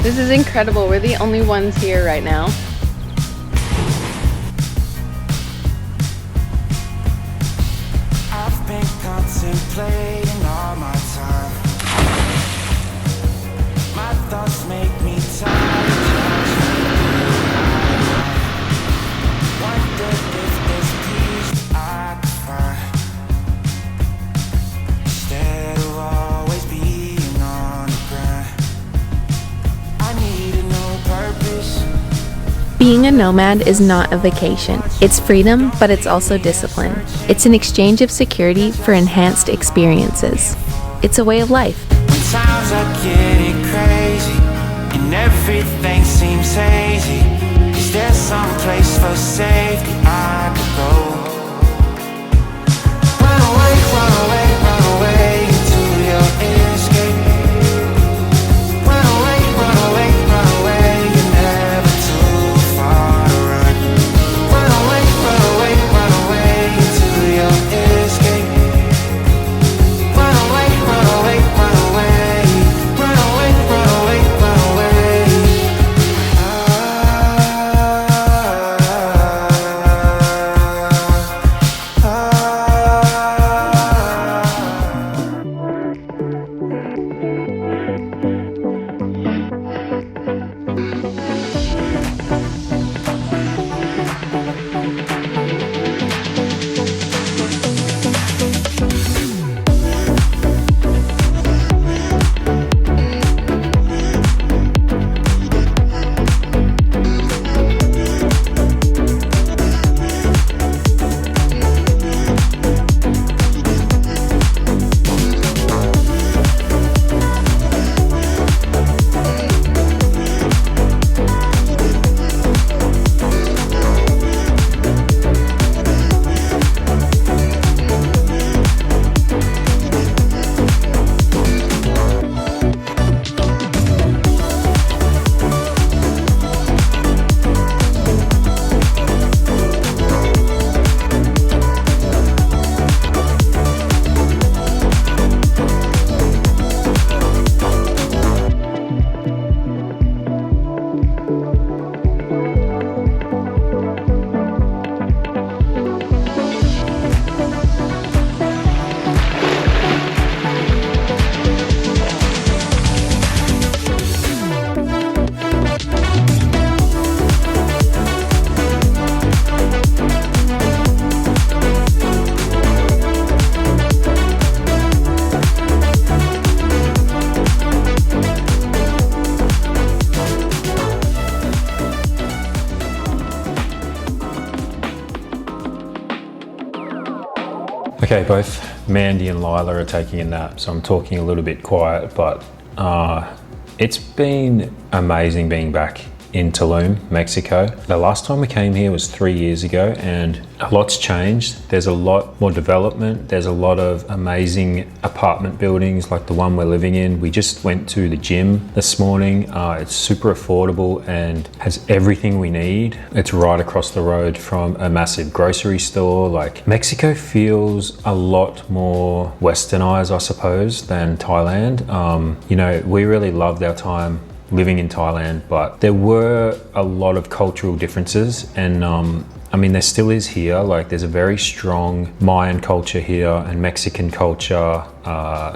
This is incredible. We're the only ones here right now. I've been contemplating all my time. My thoughts make me tired. Wonder if there's peace I could find instead of always being on the grind. I need a new purpose. Being a nomad is not a vacation. It's freedom, but it's also discipline. It's an exchange of security for enhanced experiences. It's a way of life. When times are getting crazy and everything seems hazy, is there some place for safety I could go? Run away, run away, run away into your escape. Run away, run away, run away, you're never too far to run. Run away, run away, run away into your escape. Run away, run away, run away. Run away, run away, run away. Okay, both Mandy and Lyla are taking a nap, so I'm talking a little bit quiet, but it's been amazing being back in Tulum, Mexico. The last time we came here was 3 years ago, and a lot's changed. There's a lot more development. There's a lot of amazing apartment buildings like the one we're living in. We just went to the gym this morning. It's super affordable and has everything we need. It's right across the road from a massive grocery store. Like, Mexico feels a lot more westernized, I suppose, than Thailand. You know, we really loved our time living in Thailand, but there were a lot of cultural differences, and I mean, there still is here. Like, there's a very strong Mayan culture here and Mexican culture,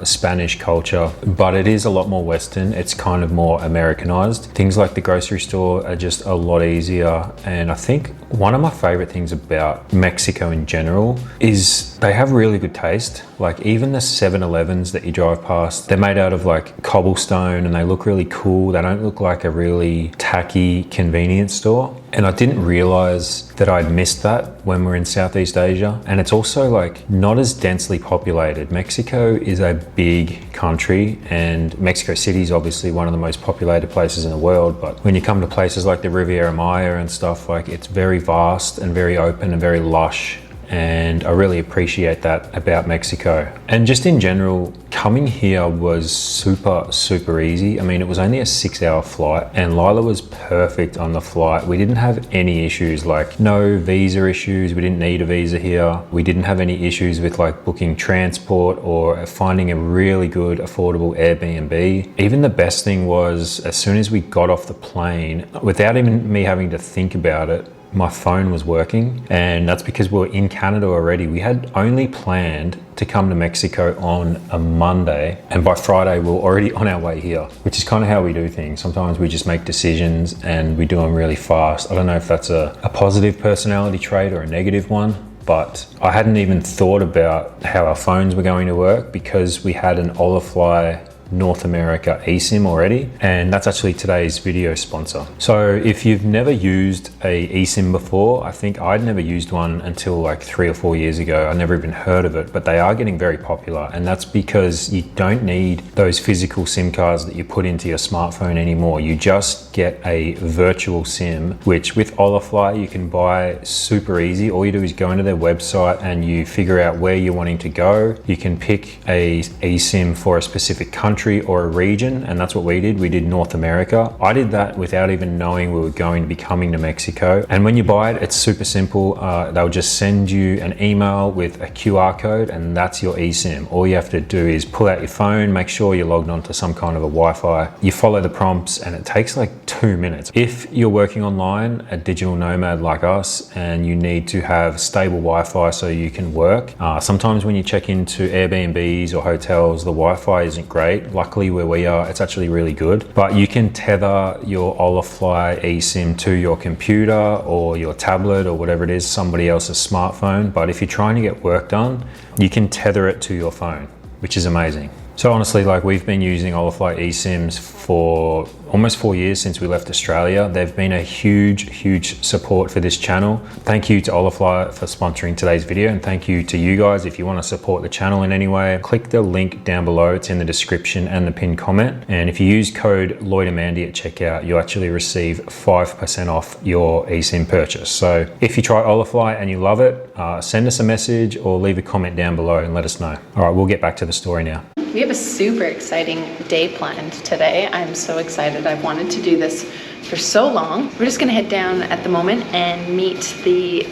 Spanish culture, but it is a lot more Western. It's kind of more Americanized. Things like the grocery store are just a lot easier. And I think one of my favorite things about Mexico in general is they have really good taste. Like, even the 7-Elevens that you drive past, they're made out of like cobblestone and they look really cool. They don't look like a really tacky convenience store. And I didn't realize that I'd missed that when we're in Southeast Asia. And it's also like not as densely populated. Mexico is a big country, and Mexico City is obviously one of the most populated places in the world. But when you come to places like the Riviera Maya and stuff, like, it's very vast and very open and very lush. And I really appreciate that about Mexico. And just in general, coming here was super easy. I mean, it was only a 6-hour flight and Lyla was perfect on the flight. We didn't have any issues, like no visa issues. We didn't need a visa here. We didn't have any issues with like booking transport or finding a really good affordable Airbnb. Even the best thing was, as soon as we got off the plane, without even me having to think about it, my phone was working, and that's because we were in Canada already. We had only planned to come to Mexico on a Monday, and by Friday we were already on our way here, which is kind of how we do things. Sometimes we just make decisions and we do them really fast. I don't know if that's a positive personality trait or a negative one, but I hadn't even thought about how our phones were going to work because we had an Holafly North America eSIM already, and that's actually today's video sponsor. So if you've never used a eSIM before, I think I'd never used one until like 3 or 4 years ago. I never even heard of it, but they are getting very popular, and that's because you don't need those physical SIM cards that you put into your smartphone anymore. You just get a virtual SIM, which with Holafly you can buy super easy. All you do is go into their website and you figure out where you're wanting to go. You can pick a eSIM for a specific country or a region, and that's what we did. We did North America. I did that without even knowing we were going to be coming to Mexico. And when you buy it, it's super simple. They'll just send you an email with a QR code, and that's your eSIM. All you have to do is pull out your phone, make sure you're logged onto some kind of a Wi-Fi. You follow the prompts and it takes like 2 minutes. If you're working online, a digital nomad like us, and you need to have stable Wi-Fi so you can work, sometimes when you check into Airbnbs or hotels, the Wi-Fi isn't great. Luckily where we are, it's actually really good, but you can tether your Holafly eSIM to your computer or your tablet or whatever it is, somebody else's smartphone. But if you're trying to get work done, you can tether it to your phone, which is amazing. So honestly, like, we've been using Holafly eSIMs for almost 4 years since we left Australia. They've been a huge support for this channel. Thank you to Holafly for sponsoring today's video, and thank you to you guys. If you want to support the channel in any way, click the link down below. It's in the description and the pinned comment. And if you use code LloydAmandy at checkout, you'll actually receive 5% off your eSIM purchase. So if you try Holafly and you love it, send us a message or leave a comment down below and let us know. All right, we'll get back to the story now. We have a super exciting day planned today. I'm so excited. I've wanted to do this for so long. We're just gonna head down at the moment and meet the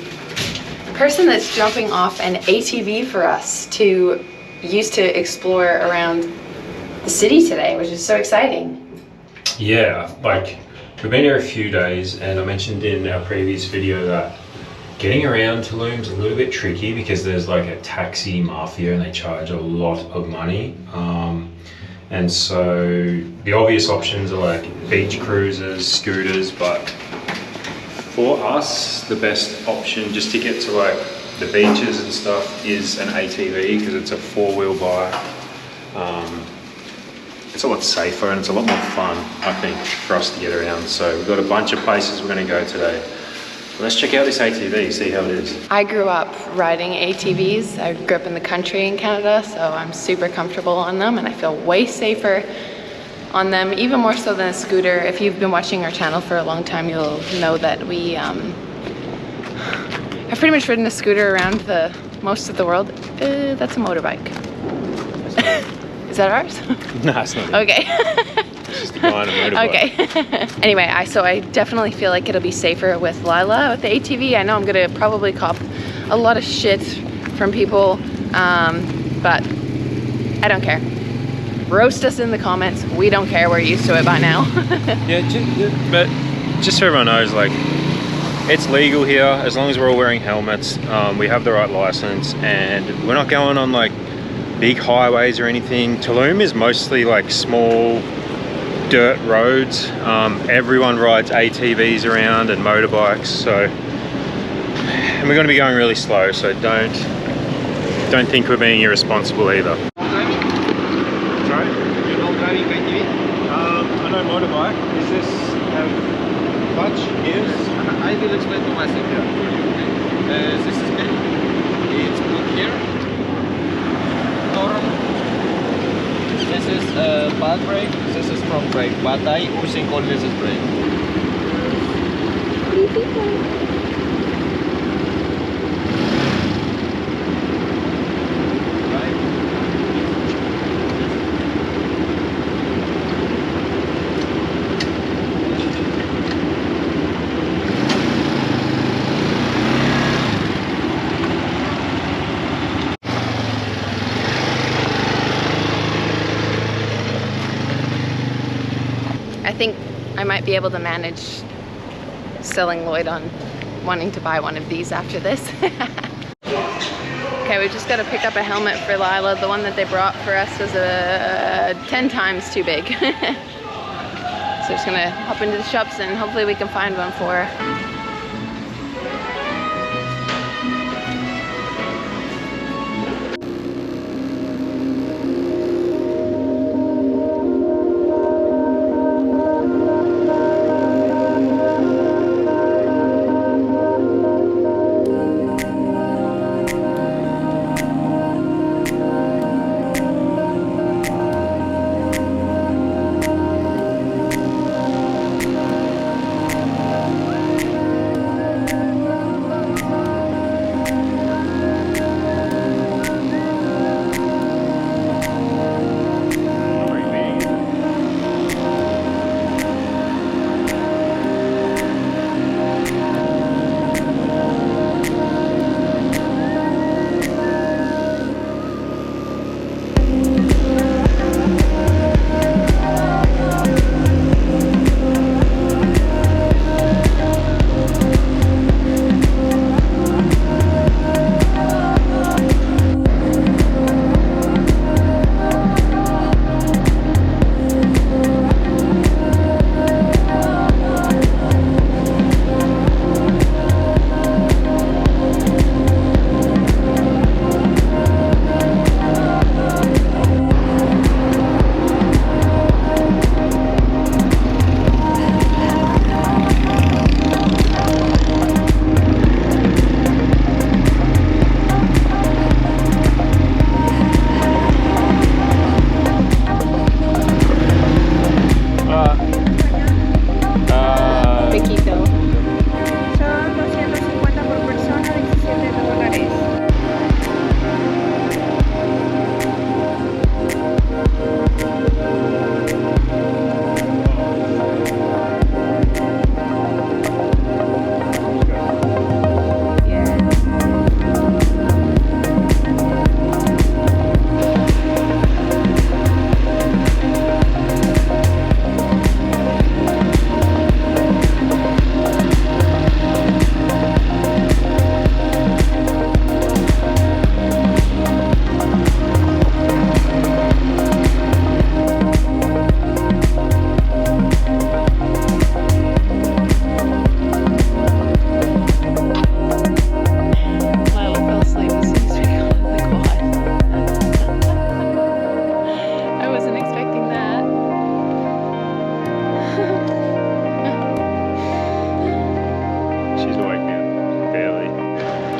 person that's dropping off an ATV for us to use to explore around the city today, which is so exciting. Yeah, like, we've been here a few days, and I mentioned in our previous video that getting around Tulum's a little bit tricky because there's like a taxi mafia and they charge a lot of money. And so the obvious options are like beach cruisers, scooters, but for us, the best option just to get to like the beaches and stuff is an ATV, because it's a 4-wheel bike. It's a lot safer and it's a lot more fun, I think, for us to get around. So we've got a bunch of places we're going to go today. Let's check out this ATV, see how it is. I grew up riding ATVs. I grew up in the country in Canada, so I'm super comfortable on them, and I feel way safer on them, even more so than a scooter. If you've been watching our channel for a long time, you'll know that we have pretty much ridden a scooter around most of the world. That's a motorbike. Is that ours? No, it's not. Okay. It's just a guy on a motorbike. Okay. Anyway, so I definitely feel like it'll be safer with Lyla. With the ATV, I know I'm gonna probably cop a lot of shit from people, but I don't care. Roast us in the comments. We don't care. We're used to it by now. Yeah, but just so everyone knows, like, it's legal here as long as we're all wearing helmets. We have the right license, and we're not going on like big highways or anything. Tulum is mostly like small dirt roads. Everyone rides ATVs around and motorbikes, so, and we're going to be going really slow, so don't think we're being irresponsible either. Sorry? You know driving ATV? I know motorbike. Is this clutch? Yes. I will explain to myself here. This is it. It's put here. This is bad brake, this is front brake, but I using always this brake. Right? be able to manage selling Lloyd on wanting to buy one of these after this. Okay, we just got to pick up a helmet for Lyla. The one that they brought for us was 10 times too big. So just gonna hop into the shops and hopefully we can find one for her.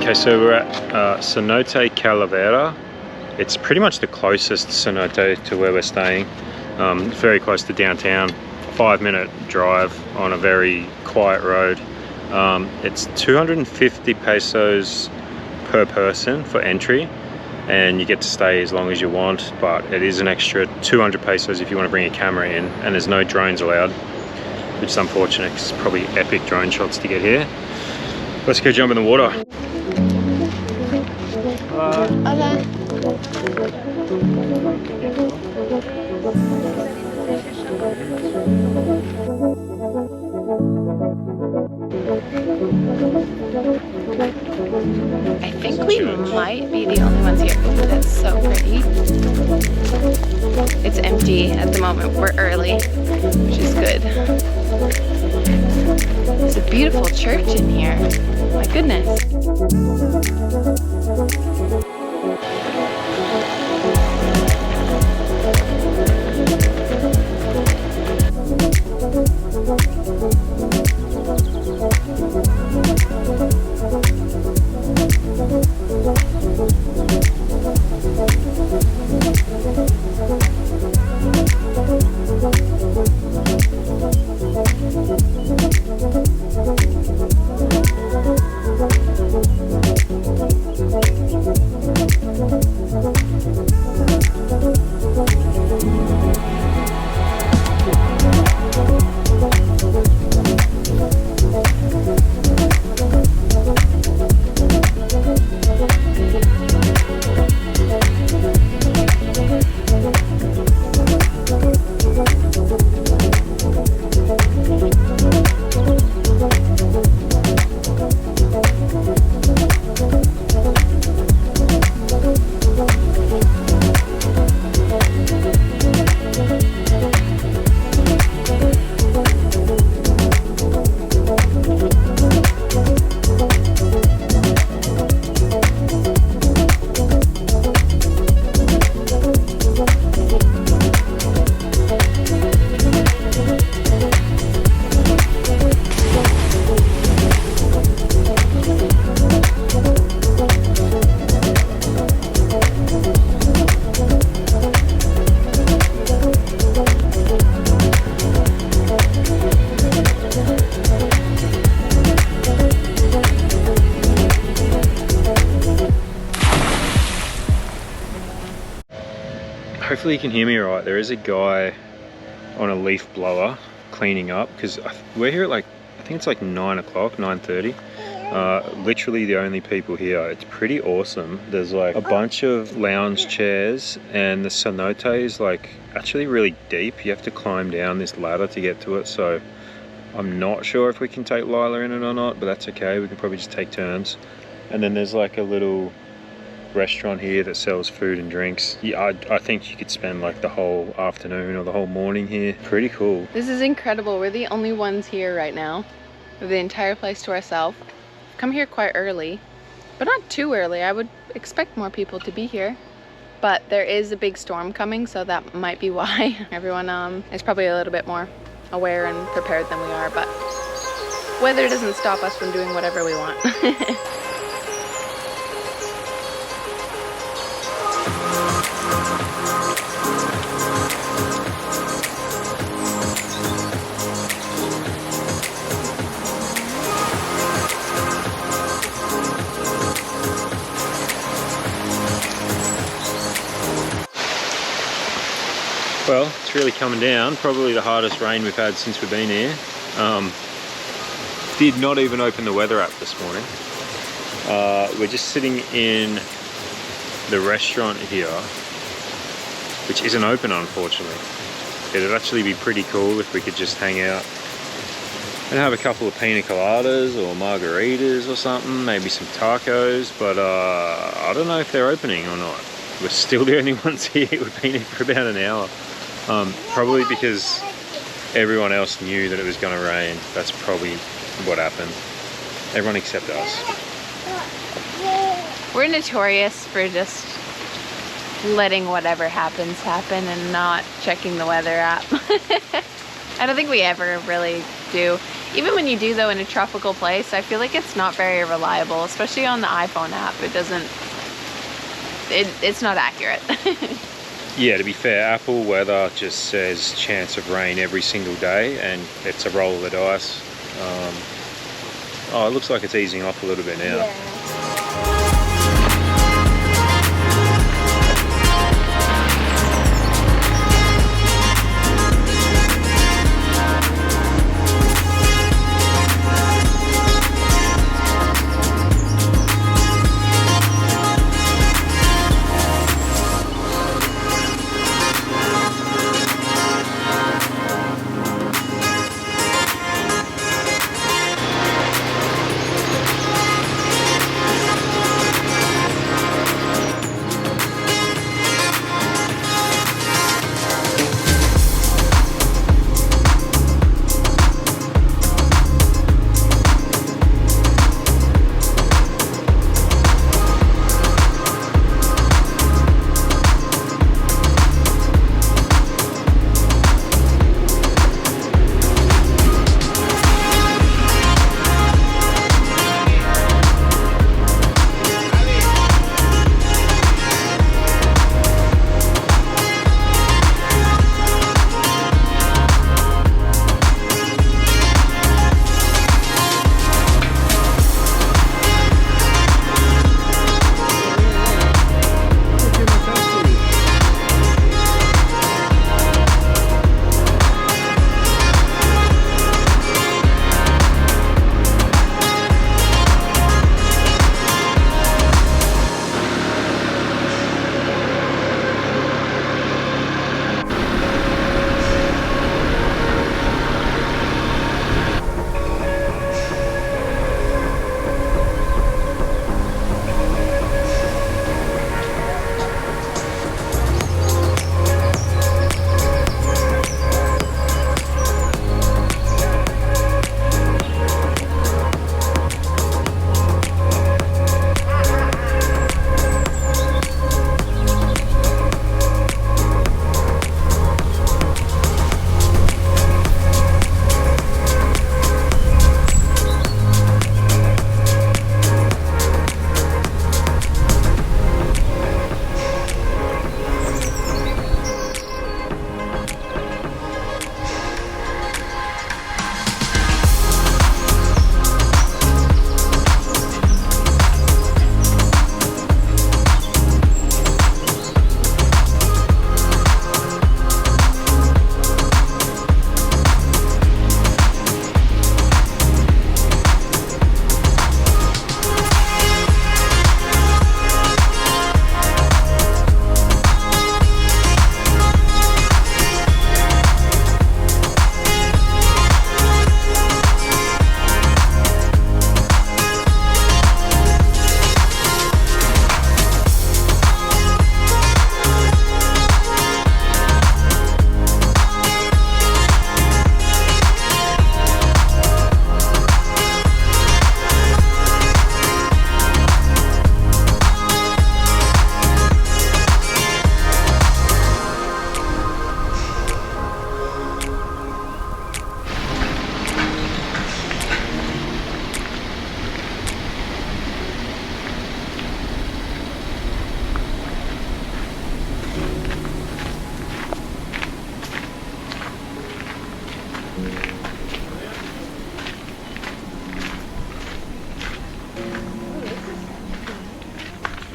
Okay, so we're at Cenote Cala. It's pretty much the closest cenote to where we're staying. Very close to downtown. 5-minute drive on a very quiet road. It's 250 pesos per person for entry, and you get to stay as long as you want, but it is an extra 200 pesos if you want to bring a camera in, and there's no drones allowed, which is unfortunate because it's probably epic drone shots to get here. Let's go jump in the water. Hola. I think we might be the only ones here because it's so pretty. It's empty at the moment. We're early, which is good. There's a beautiful church in here. My goodness. hopefully you can hear me right. There is a guy on a leaf blower cleaning up because we're here at like, I think it's like 9 o'clock, 9:30. Literally the only people here. It's pretty awesome. There's like a bunch of lounge chairs, and the cenote is like actually really deep. You have to climb down this ladder to get to it, so I'm not sure if we can take Lyla in it or not, but that's okay. We can probably just take turns. And then there's like a little restaurant here that sells food and drinks. Yeah, I think you could spend like the whole afternoon or the whole morning here. Pretty cool. This is incredible. We're the only ones here right now. We have the entire place to ourselves. Come here quite early, but not too early. I would expect more people to be here, but there is a big storm coming, so that might be why everyone is probably a little bit more aware and prepared than we are, but weather doesn't stop us from doing whatever we want. Well, it's really coming down. Probably the hardest rain we've had since we've been here. Did not even open the weather app this morning. We're just sitting in the restaurant here, which isn't open, unfortunately. It'd actually be pretty cool if we could just hang out and have a couple of pina coladas or margaritas or something, maybe some tacos, but I don't know if they're opening or not. We're still the only ones here. We've been here for about an hour. Probably because everyone else knew that it was going to rain. That's probably what happened. Everyone except us. We're notorious for just letting whatever happens happen and not checking the weather app. I don't think we ever really do. Even when you do though in a tropical place, I feel like it's not very reliable, especially on the iPhone app. It's not accurate. Yeah, to be fair, Apple weather just says chance of rain every single day, and it's a roll of the dice. Oh, it looks like it's easing off a little bit now. Yeah.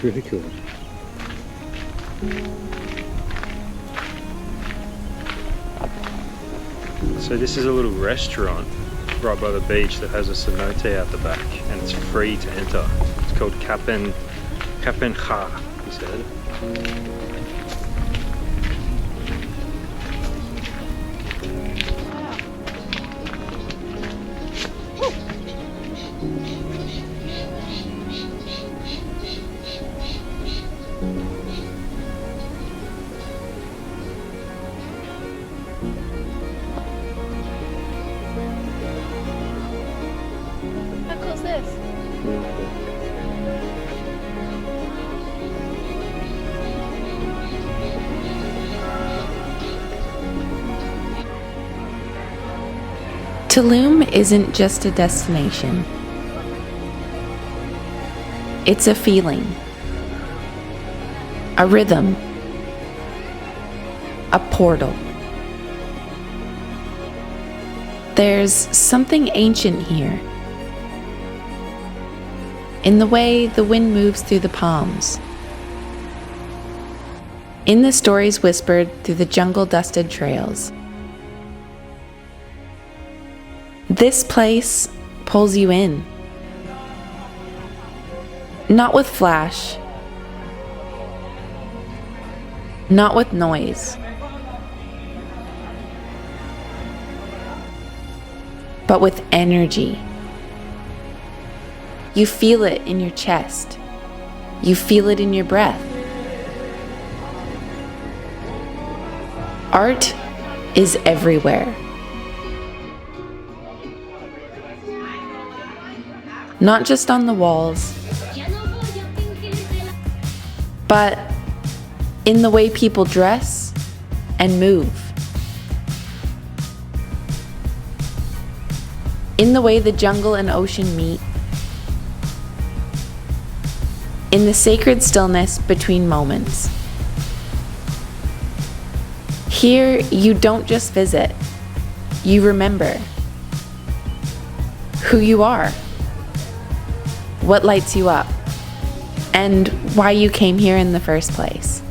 Really cool. So this is a little restaurant right by the beach that has a cenote out the back, and it's free to enter. It's called Kapen Ha, he said. How cool is this? Tulum isn't just a destination. It's a feeling, a rhythm, a portal. There's something ancient here. In the way the wind moves through the palms. In the stories whispered through the jungle-dusted trails. This place pulls you in. Not with flash. Not with noise. But with energy. You feel it in your chest. You feel it in your breath. Art is everywhere. Not just on the walls, but in the way people dress and move. In the way the jungle and ocean meet. In the sacred stillness between moments. Here, you don't just visit, you remember who you are, what lights you up, and why you came here in the first place.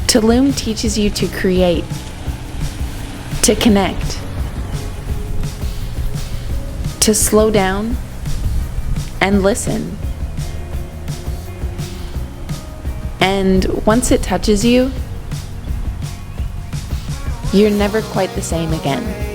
Tulum teaches you to create, to connect, to slow down and listen. And once it touches you, you're never quite the same again.